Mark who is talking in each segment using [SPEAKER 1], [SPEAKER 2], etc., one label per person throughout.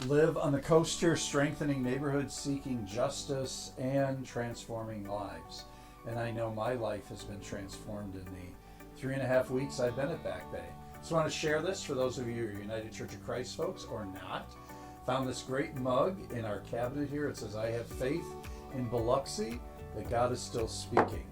[SPEAKER 1] live on the coast here, strengthening neighborhoods, seeking justice, and transforming lives. And I know my life has been transformed in the 3.5 weeks I've been at Back Bay. Just want to share this for those of you who are United Church of Christ folks or not. Found this great mug in our cabinet here. It says, "I have faith in Biloxi that God is still speaking."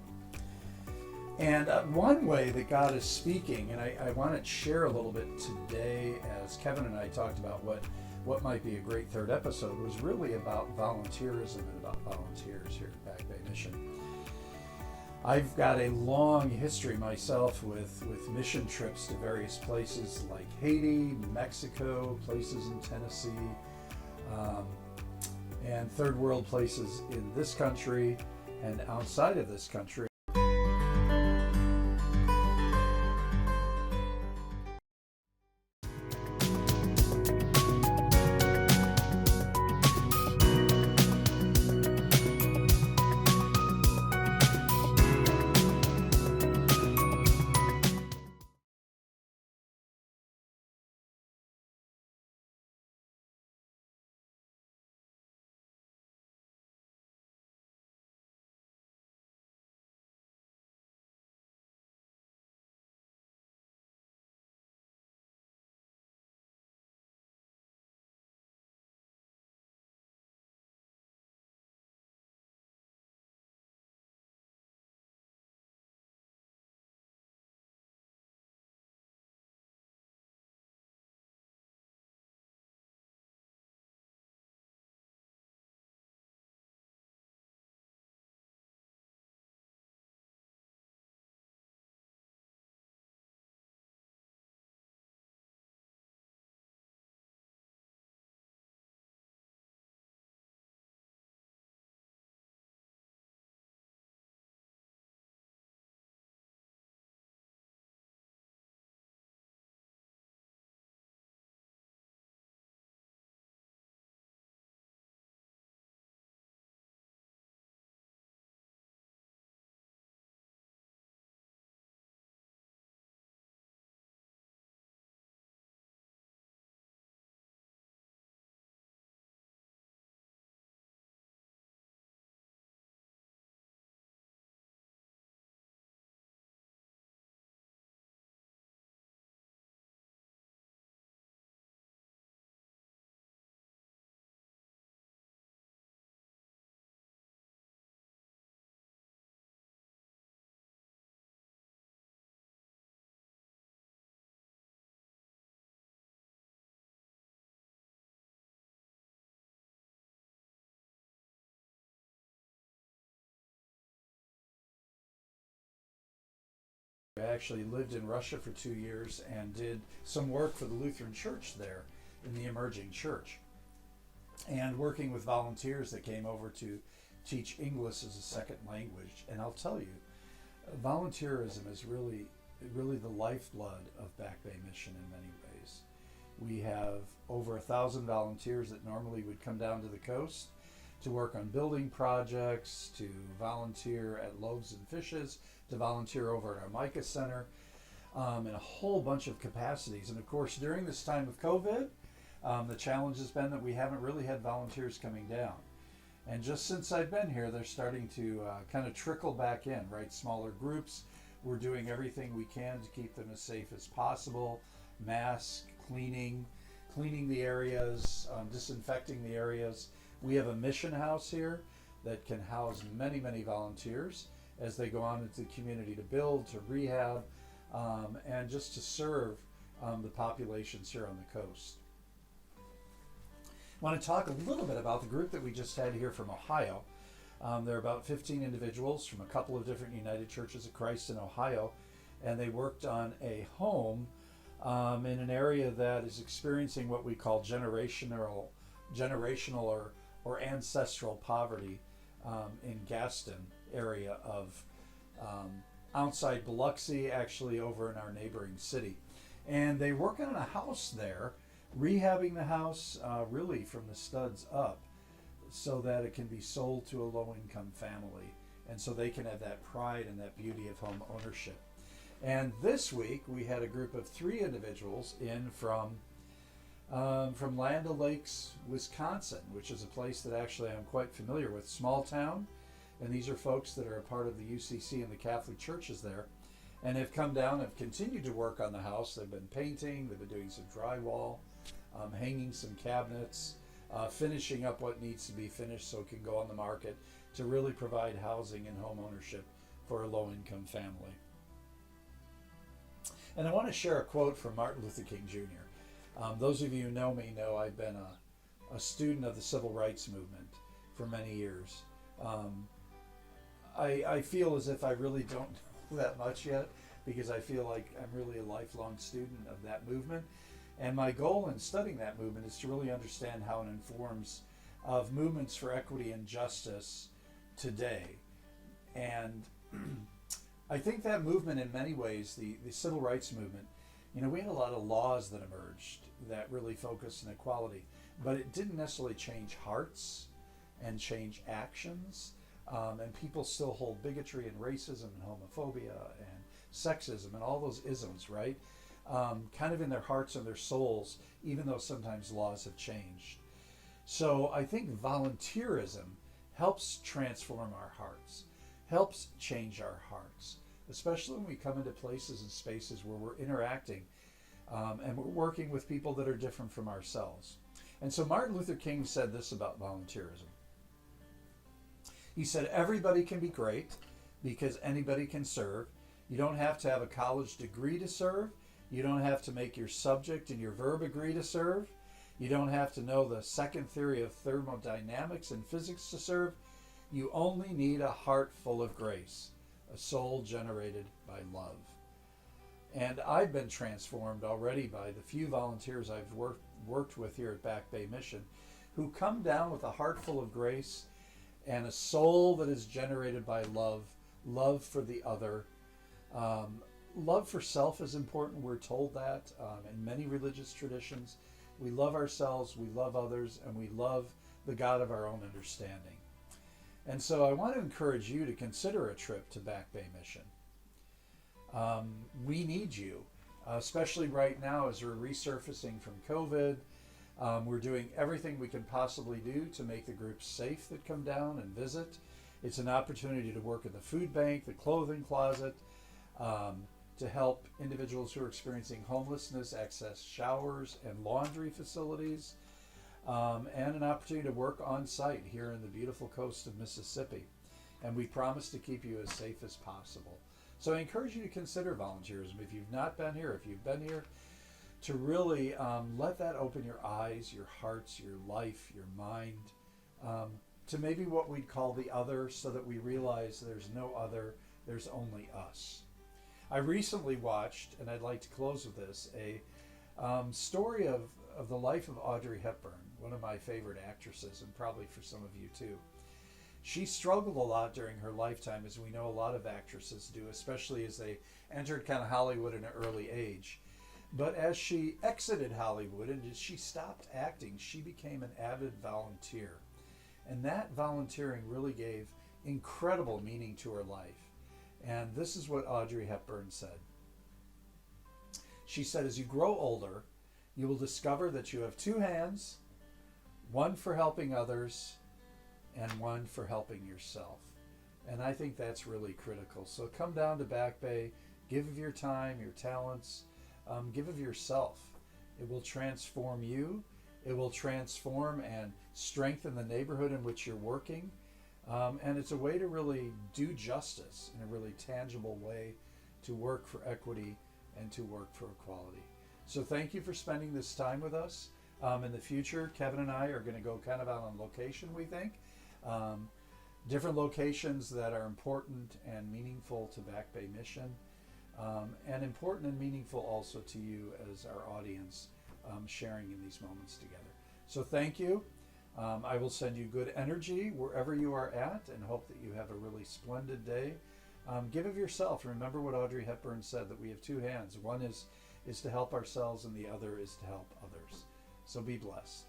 [SPEAKER 1] And one way that God is speaking, and I want to share a little bit today, as Kevin and I talked about what might be a great third episode, was really about volunteerism and about volunteers here at Back Bay Mission. I've got a long history myself with mission trips to various places like Haiti, Mexico, places in Tennessee, and third world places in this country and outside of this country. I actually lived in Russia for 2 years and did some work for the Lutheran Church there in the emerging church, and working with volunteers that came over to teach English as a second language. And I'll tell you, volunteerism is really the lifeblood of Back Bay Mission in many ways. We have over 1,000 volunteers that normally would come down to the coast to work on building projects, to volunteer at Loaves and Fishes, to volunteer over at our Micah Center, in a whole bunch of capacities. And of course, during this time of COVID, the challenge has been that we haven't really had volunteers coming down. And just since I've been here, they're starting to kind of trickle back in, right? Smaller groups. We're doing everything we can to keep them as safe as possible. Mask, cleaning the areas, disinfecting the areas. We have a mission house here that can house many, many volunteers as they go on into the community to build, to rehab, and just to serve the populations here on the coast. I want to talk a little bit about the group that we just had here from Ohio. There are about 15 individuals from a couple of different United Churches of Christ in Ohio, and they worked on a home in an area that is experiencing what we call generational or ancestral poverty in Gaston area of outside Biloxi, actually over in our neighboring city. And they work on a house there, rehabbing the house really from the studs up so that it can be sold to a low-income family, and so they can have that pride and that beauty of home ownership. And this week we had a group of 3 individuals in from from Land O'Lakes, Wisconsin, which is a place that actually I'm quite familiar with. Small town, and these are folks that are a part of the UCC and the Catholic churches there, and have come down and have continued to work on the house. They've been painting, they've been doing some drywall, hanging some cabinets, finishing up what needs to be finished so it can go on the market to really provide housing and home ownership for a low-income family. And I want to share a quote from Martin Luther King Jr. Those of you who know me know I've been a student of the civil rights movement for many years. I feel as if I really don't know that much yet, because I feel like I'm really a lifelong student of that movement. And my goal in studying that movement is to really understand how it informs of movements for equity and justice today. And I think that movement, in many ways, the civil rights movement, we had a lot of laws that emerged that really focused on equality, but it didn't necessarily change hearts and change actions. And people still hold bigotry and racism and homophobia and sexism and all those isms, right? Kind of in their hearts and their souls, even though sometimes laws have changed. So I think volunteerism helps transform our hearts, helps change our hearts, especially when we come into places and spaces where we're interacting and we're working with people that are different from ourselves. And so Martin Luther King said this about volunteerism. He said, everybody can be great because anybody can serve. You don't have to have a college degree to serve. You don't have to make your subject and your verb agree to serve. You don't have to know the second theory of thermodynamics and physics to serve. You only need a heart full of grace, a soul generated by love. And I've been transformed already by the few volunteers I've worked with here at Back Bay Mission, who come down with a heart full of grace and a soul that is generated by love, love for the other. Love for self is important. We're told that in many religious traditions. We love ourselves, we love others, and we love the God of our own understanding. And so I want to encourage you to consider a trip to Back Bay Mission. We need you, especially right now as we're resurfacing from COVID. We're doing everything we can possibly do to make the groups safe that come down and visit. It's an opportunity to work at the food bank, the clothing closet, to help individuals who are experiencing homelessness access showers and laundry facilities, and an opportunity to work on site here in the beautiful coast of Mississippi. And we promise to keep you as safe as possible. So I encourage you to consider volunteerism. If you've not been here, if you've been here, to really let that open your eyes, your hearts, your life, your mind, to maybe what we'd call the other, so that we realize there's no other, there's only us. I recently watched, and I'd like to close with this, a story of the life of Audrey Hepburn, one of my favorite actresses, and probably for some of you too. She struggled a lot during her lifetime, as we know a lot of actresses do, especially as they entered kind of Hollywood at an early age. But as she exited Hollywood and as she stopped acting, she became an avid volunteer. And that volunteering really gave incredible meaning to her life. And this is what Audrey Hepburn said. She said, as you grow older, you will discover that you have two hands, one for helping others and one for helping yourself. And I think that's really critical. So come down to Back Bay, give of your time, your talents, give of yourself. It will transform you. It will transform and strengthen the neighborhood in which you're working. And it's a way to really do justice in a really tangible way, to work for equity and to work for equality. So thank you for spending this time with us. In the future, Kevin and I are going to go kind of out on location, we think. Different locations that are important and meaningful to Back Bay Mission, and important and meaningful also to you as our audience, sharing in these moments together. So thank you. I will send you good energy wherever you are at, and hope that you have a really splendid day. Give of yourself. Remember what Audrey Hepburn said, that we have two hands. One is to help ourselves, and the other is to help others. So be blessed.